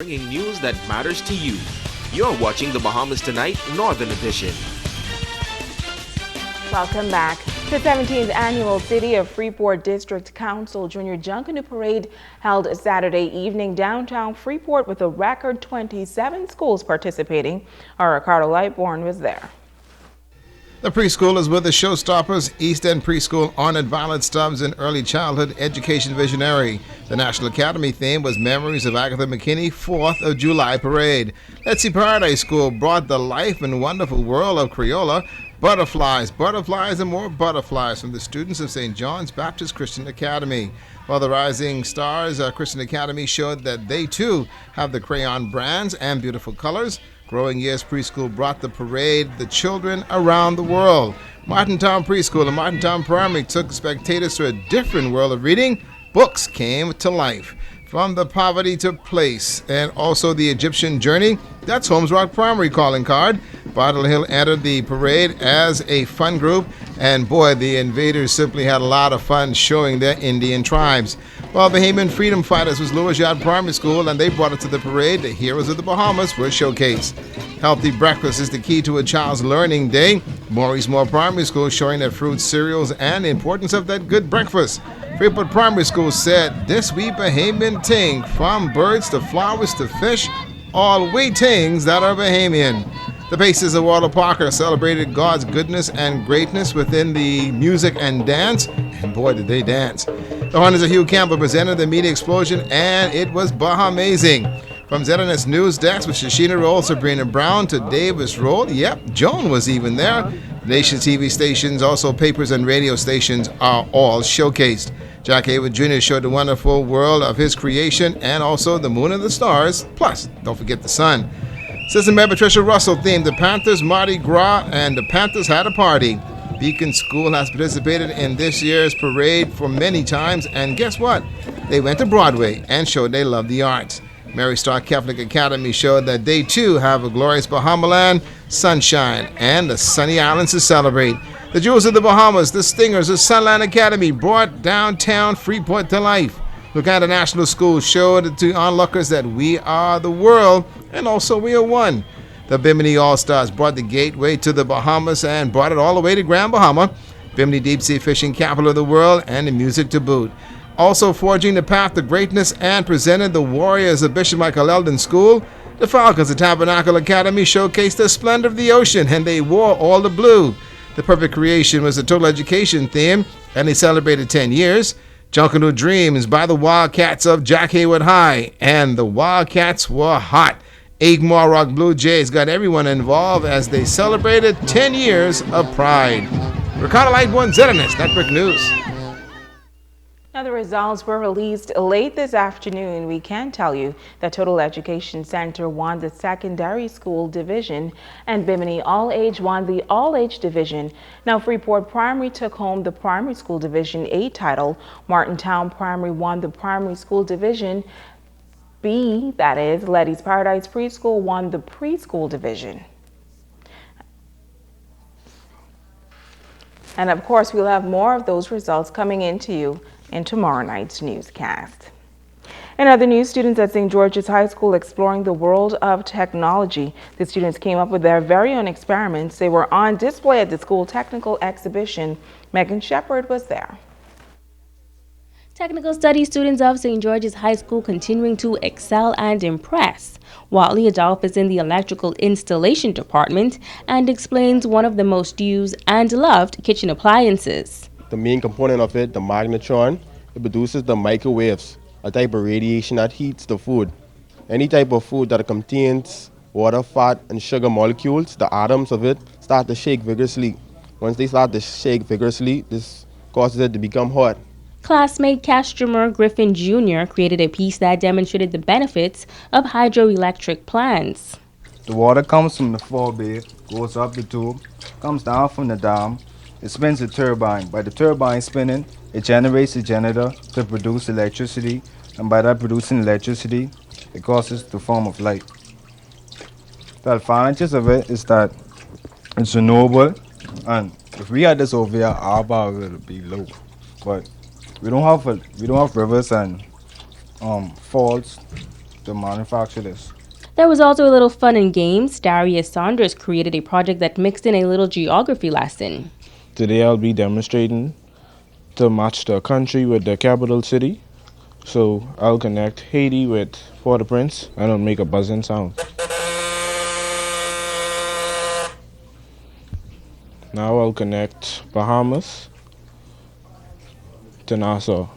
bringing news that matters to you. You're watching the Bahamas Tonight Northern Edition. Welcome back. The 17th annual City of Freeport District Council Junior Junkanoo Parade held Saturday evening downtown Freeport with a record 27 schools participating. Our Ricardo Lightborn was there. The preschoolers were the showstoppers, East End Preschool honored Violet Stubbs, an early childhood education visionary. The National Academy theme was Memories of Agatha McKinney 4th of July Parade. Let's See Paradise School brought the life and wonderful world of Crayola, butterflies, butterflies, and more butterflies from the students of St. John's Baptist Christian Academy. While the Rising Stars Christian Academy showed that they too have the crayon brands and beautiful colors. Growing Years Preschool brought the parade the children around the world. Martintown Preschool and Martintown Primary took spectators to a different world of reading. Books came to life. From the Poverty to Place and also the Egyptian Journey, that's Holmes Rock Primary calling card. Bottle Hill entered the parade as a fun group, and boy, the invaders simply had a lot of fun showing their Indian tribes. While Bahamian Freedom Fighters was Lewis Yard Primary School, and they brought it to the parade, the heroes of the Bahamas were showcased. Healthy breakfast is the key to a child's learning day. Maurice Moore Primary School showing that fruits, cereals, and the importance of that good breakfast. Freeport Primary School said, this we Bahamian ting, from birds to flowers to fish, all we tings that are Bahamian. The Pacers of Walter Parker celebrated God's goodness and greatness within the music and dance, and boy did they dance. The Hunters of Hugh Campbell presented the media explosion, and it was Bahamazing. From ZNS News Desk with Shashina Roll, Sabrina Brown to Davis Roll, yep, Joan was even there. Nation TV stations, also papers and radio stations are all showcased. Jack Haywood Jr. showed the wonderful world of his creation and also the moon and the stars, plus don't forget the sun. Sister Mary Patricia Russell themed the Panthers Mardi Gras, and the Panthers had a party. Beacon School has participated in this year's parade for many times, and guess what? They went to Broadway and showed they love the arts. Mary Stark Catholic Academy showed that they too have a glorious Bahamaland, sunshine, and the sunny islands to celebrate. The Jewels of the Bahamas, the Stingers of Sunland Academy brought downtown Freeport to life. Luganda National School showed to onlookers that we are the world and also we are one. The Bimini All-Stars brought the gateway to the Bahamas and brought it all the way to Grand Bahama. Bimini Deep Sea Fishing Capital of the World, and the music to boot. Also forging the path to greatness and presented the Warriors of Bishop Michael Eldon School. The Falcons of Tabernacle Academy showcased the splendor of the ocean, and they wore all the blue. The Perfect Creation was the total education theme, and they celebrated 10 years. Junkanoo Dreams by the Wildcats of Jack Haywood High, and the Wildcats were hot. Egmore Rock Blue Jays got everyone involved as they celebrated 10 years of pride. Ricardo Lightborn, ZNS Network News. Now, the results were released late this afternoon. We can tell you that Total Education Center won the secondary school division and Bimini All Age won the All Age division. Now, Freeport Primary took home the primary school division A title. Martintown Primary won the primary school division B, that is. Letty's Paradise Preschool won the preschool division. And of course, we'll have more of those results coming into you in tomorrow night's newscast. In other news, students at St. George's High School exploring the world of technology. The students came up with their very own experiments. They were on display at the school technical exhibition. Megan Shepard was there. Technical studies students of St. George's High School continuing to excel and impress. Wally Adolph is in the electrical installation department and explains one of the most used and loved kitchen appliances. The main component of it, the magnetron, it produces the microwaves, a type of radiation that heats the food. Any type of food that contains water, fat, and sugar molecules, the atoms of it, start to shake vigorously. Once they start to shake vigorously, this causes it to become hot. Classmate Castromar Griffin Jr. created a piece that demonstrated the benefits of hydroelectric plants. The water comes from the forebay, goes up the tube, comes down from the dam. It spins a turbine. By the turbine spinning, it generates a generator to produce electricity, and by that producing electricity, it causes the form of light. The advantages of it is that it's renewable, and if we had this over here, our power would be low. But we don't have rivers and falls to manufacture this. There was also a little fun and games. Darius Saunders created a project that mixed in a little geography lesson. Today I'll be demonstrating to match the country with the capital city. So I'll connect Haiti with Port-au-Prince and I'll make a buzzing sound. Now I'll connect Bahamas to Nassau.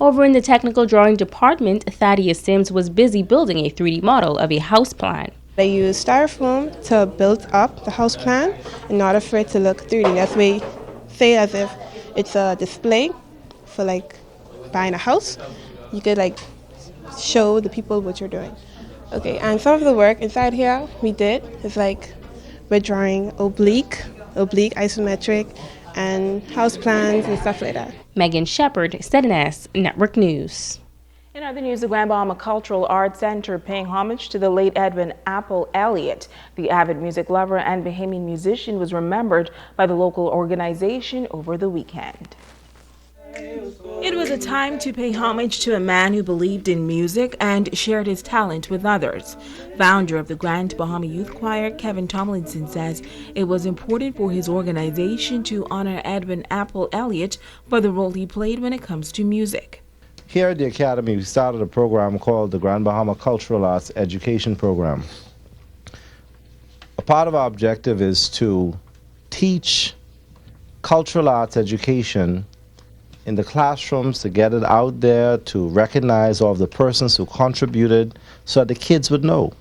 Over in the technical drawing department, Thaddeus Sims was busy building a 3D model of a house plan. I use styrofoam to build up the house plan in order for it to look 3D. That's way say as if it's a display for like buying a house. You could like show the people what you're doing. Okay, and some of the work inside here we did is like we're drawing oblique, isometric, and house plans and stuff like that. Megan Shepard, ZNS Network News. In other news, the Grand Bahama Cultural Arts Center paying homage to the late Edwin Elliott. The avid music lover and Bahamian musician was remembered by the local organization over the weekend. It was a time to pay homage to a man who believed in music and shared his talent with others. Founder of the Grand Bahama Youth Choir, Kevin Tomlinson, says it was important for his organization to honor Edwin Elliott for the role he played when it comes to music. Here at the Academy, we started a program called the Grand Bahama Cultural Arts Education Program. A part of our objective is to teach cultural arts education in the classrooms, to get it out there, to recognize all of the persons who contributed so that the kids would know.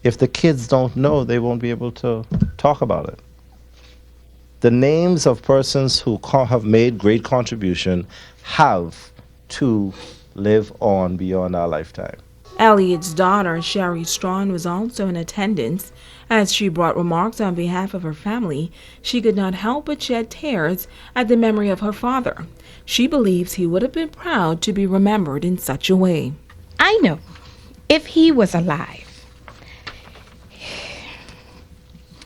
If the kids don't know, they won't be able to talk about it. The names of persons who have made great contribution have to live on beyond our lifetime. Elliott's daughter, Sherry Strawn, was also in attendance. As she brought remarks on behalf of her family, she could not help but shed tears at the memory of her father. She believes he would have been proud to be remembered in such a way. I know if he was alive,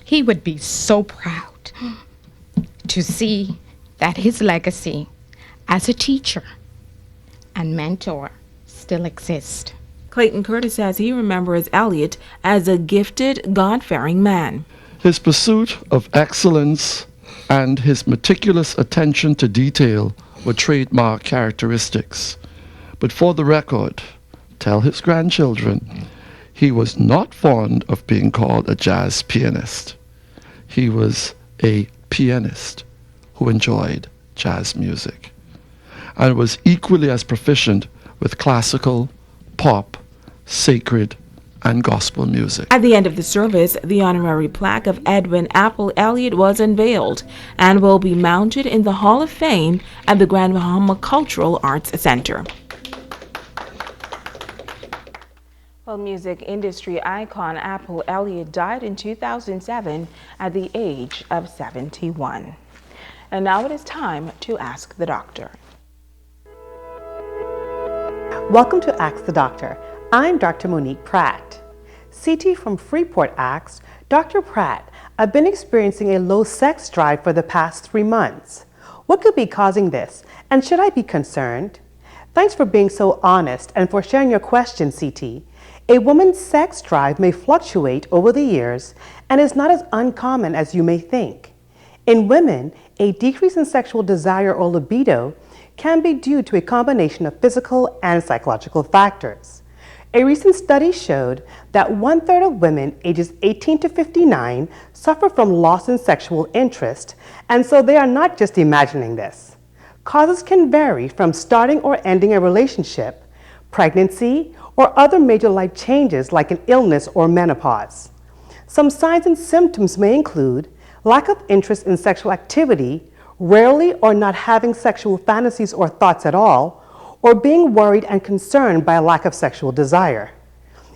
he would be so proud to see that his legacy as a teacher and mentor still exists. Clayton Curtis says he remembers Elliott as a gifted, God-fearing man. His pursuit of excellence and his meticulous attention to detail were trademark characteristics. But for the record, tell his grandchildren, he was not fond of being called a jazz pianist. He was a pianist who enjoyed jazz music and was equally as proficient with classical, pop, sacred, and gospel music. At the end of the service, the honorary plaque of Edwin Elliott was unveiled and will be mounted in the Hall of Fame at the Grand Bahama Cultural Arts Center. Well, music industry icon Elliott died in 2007 at the age of 71. And now it is time to Ask the Doctor. Welcome to Ask the Doctor. I'm Dr. Monique Pratt. CT from Freeport asks, Dr. Pratt, I've been experiencing a low sex drive for the past 3 months. What could be causing this, and should I be concerned? Thanks for being so honest and for sharing your question, CT. A woman's sex drive may fluctuate over the years and is not as uncommon as you may think. In women, a decrease in sexual desire or libido can be due to a combination of physical and psychological factors. A recent study showed that 1/3 of women ages 18 to 59 suffer from loss in sexual interest, and so they are not just imagining this. Causes can vary from starting or ending a relationship, pregnancy, or other major life changes like an illness or menopause. Some signs and symptoms may include lack of interest in sexual activity, rarely or not having sexual fantasies or thoughts at all, or being worried and concerned by a lack of sexual desire.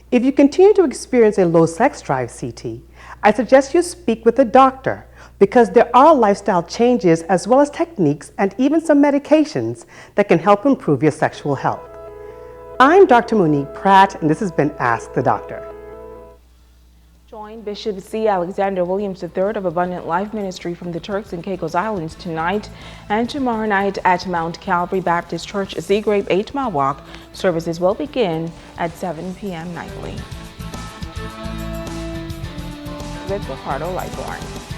If you continue to experience a low sex drive, CT, I suggest you speak with a doctor because there are lifestyle changes as well as techniques and even some medications that can help improve your sexual health. I'm Dr. Monique Pratt, and this has been Ask the Doctor. Join Bishop C. Alexander Williams III of Abundant Life Ministry from the Turks and Caicos Islands tonight and tomorrow night at Mount Calvary Baptist Church Seagrape 8 Mile Walk. Services will begin at 7 p.m. nightly. With Ricardo Lightborn.